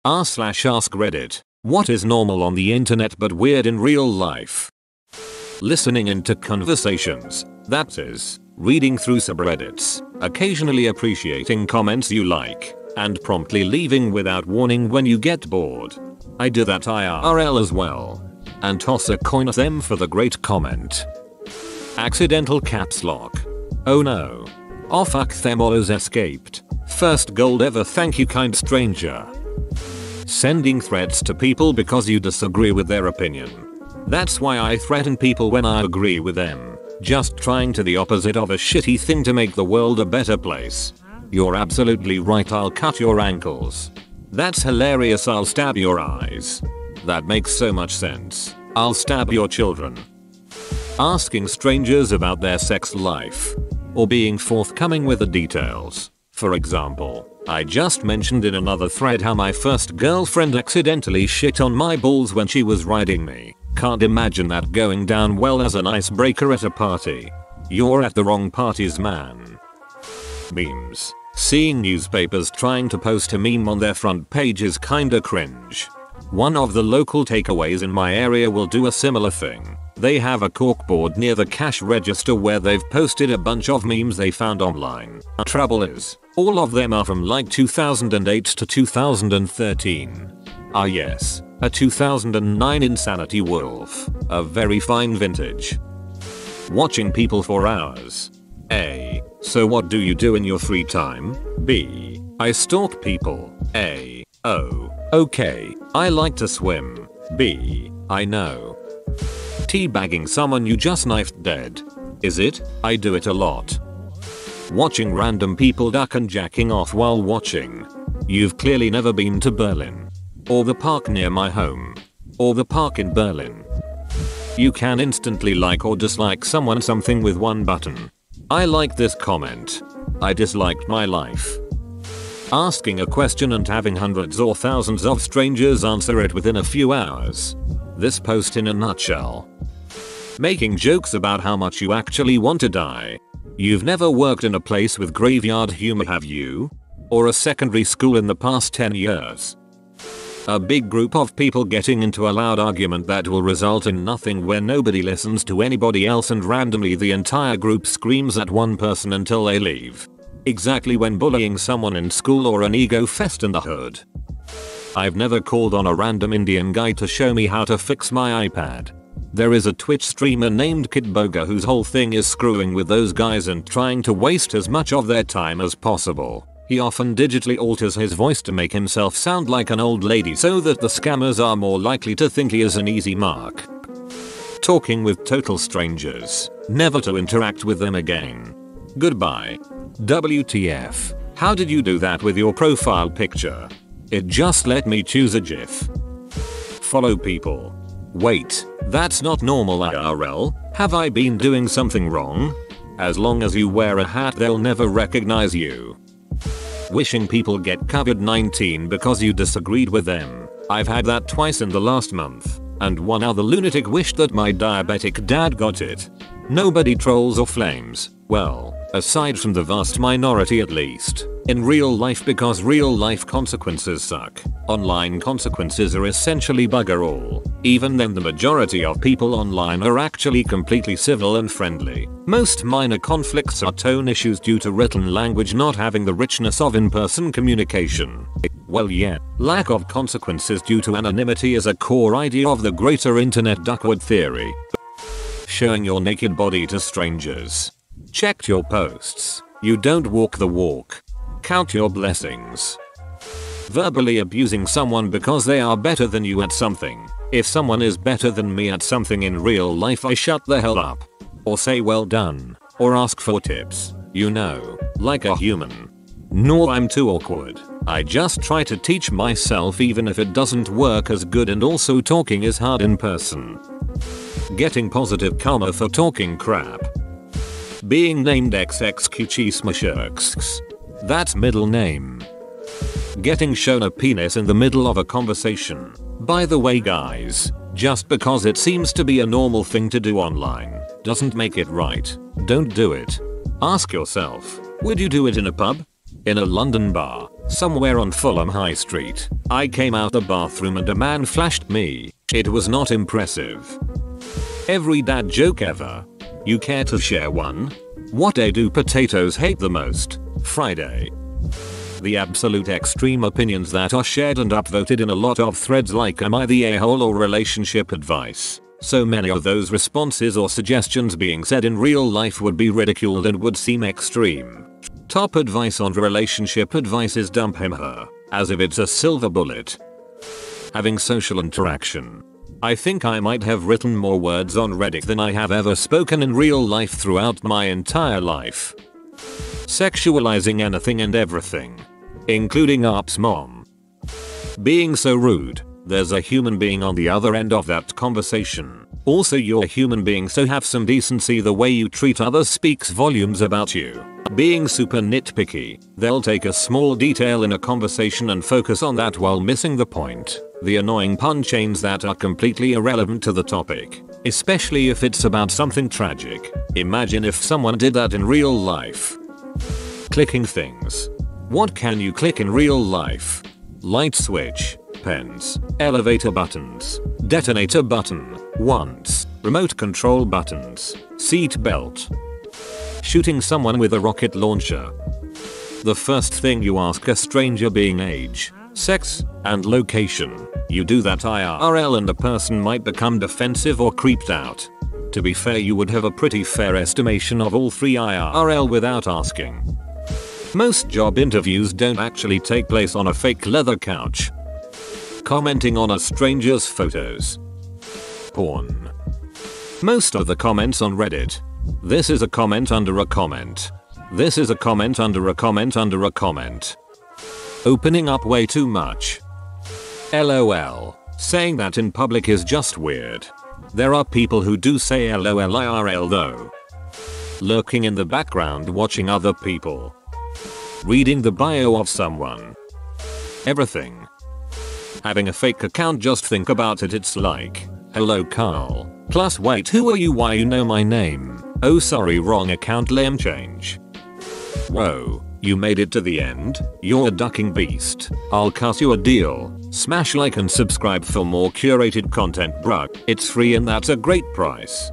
r/AskReddit. What is normal on the internet but weird in real life? Listening into conversations, that is, reading through subreddits, occasionally appreciating comments you like, and promptly leaving without warning when you get bored. I do that IRL as well. And toss a coin at them for the great comment. Accidental caps lock. Oh no. Oh fuck, them always escaped. First gold ever, thank you kind stranger. Sending threats to people because you disagree with their opinion. That's why I threaten people when I agree with them. Just trying to the opposite of a shitty thing to make the world a better place. You're absolutely right, I'll cut your ankles. That's hilarious, I'll stab your eyes. That makes so much sense. I'll stab your children. Asking strangers about their sex life. Or being forthcoming with the details. For example, I just mentioned in another thread how my first girlfriend accidentally shit on my balls when she was riding me. Can't imagine that going down well as an icebreaker at a party. You're at the wrong parties, man. Memes. Seeing newspapers trying to post a meme on their front page is kinda cringe. One of the local takeaways in my area will do a similar thing. They have a corkboard near the cash register where they've posted a bunch of memes they found online. Trouble is, all of them are from like 2008 to 2013. Ah yes, a 2009 Insanity Wolf. A very fine vintage. Watching people for hours. A. So what do you do in your free time? B. I stalk people. A. Oh. Okay. I like to swim. B. I know. Teabagging someone you just knifed dead. Is it? I do it a lot. Watching random people duck and jacking off while watching. You've clearly never been to Berlin. Or the park near my home. Or the park in Berlin. You can instantly like or dislike someone something with one button. I like this comment. I disliked my life. Asking a question and having hundreds or thousands of strangers answer it within a few hours. This post in a nutshell. Making jokes about how much you actually want to die. You've never worked in a place with graveyard humor, have you? Or a secondary school in the past 10 years? A big group of people getting into a loud argument that will result in nothing where nobody listens to anybody else and randomly the entire group screams at one person until they leave. Exactly when bullying someone in school or an ego fest in the hood. I've never called on a random Indian guy to show me how to fix my iPad. There is a Twitch streamer named Kidboga whose whole thing is screwing with those guys and trying to waste as much of their time as possible. He often digitally alters his voice to make himself sound like an old lady so that the scammers are more likely to think he is an easy mark. Talking with total strangers. Never to interact with them again. Goodbye. WTF. How did you do that with your profile picture? It just let me choose a GIF. Follow people. Wait, that's not normal IRL. Have I been doing something wrong? As long as you wear a hat they'll never recognize you. Wishing people get COVID-19 because you disagreed with them. I've had that twice in the last month. And one other lunatic wished that my diabetic dad got it. Nobody trolls or flames. Well, aside from the vast minority at least. In real life because real life consequences suck. Online consequences are essentially bugger all. Even then the majority of people online are actually completely civil and friendly. Most minor conflicts are tone issues due to written language not having the richness of in-person communication. Well yeah, lack of consequences due to anonymity is a core idea of the greater internet Duckworth theory. Showing your naked body to strangers. Checked your posts. You don't walk the walk. Count your blessings. Verbally abusing someone because they are better than you at something. If someone is better than me at something in real life I shut the hell up. Or say well done. Or ask for tips. You know, like a human. No, I'm too awkward. I just try to teach myself even if it doesn't work as good, and also talking is hard in person. Getting positive karma for talking crap. Being named XXQChismashirks. That's middle name. Getting shown a penis in the middle of a conversation. By the way guys, just because it seems to be a normal thing to do online, doesn't make it right. Don't do it. Ask yourself, would you do it in a pub? In a London bar? Somewhere on Fulham High Street, I came out the bathroom and a man flashed me. It was not impressive. Every dad joke ever. You care to share one? What day do potatoes hate the most? Friday. The absolute extreme opinions that are shared and upvoted in a lot of threads like am I the a-hole or relationship advice. So many of those responses or suggestions being said in real life would be ridiculed and would seem extreme. Top advice on relationship advice is dump him/her, as if it's a silver bullet. Having social interaction. I think I might have written more words on Reddit than I have ever spoken in real life throughout my entire life. Sexualizing anything and everything. Including Arp's mom. Being so rude. There's a human being on the other end of that conversation. Also, you're a human being, so have some decency. The way you treat others speaks volumes about you. Being super nitpicky. They'll take a small detail in a conversation and focus on that while missing the point. The annoying pun chains that are completely irrelevant to the topic. Especially if it's about something tragic. Imagine if someone did that in real life. Clicking things. What can you click in real life? Light switch. Pens, elevator buttons, detonator button, wands, remote control buttons, seat belt. Shooting someone with a rocket launcher. The first thing you ask a stranger being age, sex, and location. You do that IRL and the person might become defensive or creeped out. To be fair, you would have a pretty fair estimation of all three IRL without asking. Most job interviews don't actually take place on a fake leather couch. Commenting on a stranger's photos. Porn. Most of the comments on Reddit. This is a comment under a comment. This is a comment under a comment under a comment. Opening up way too much. LOL. Saying that in public is just weird. There are people who do say LOL IRL though. Lurking in the background watching other people. Reading the bio of someone. Everything. Having a fake account, just think about it, it's like, hello Carl, plus wait who are you, why you know my name, oh sorry wrong account, lame change. Whoa, you made it to the end, you're a ducking beast, I'll cut you a deal, smash like and subscribe for more curated content bruh, it's free and that's a great price.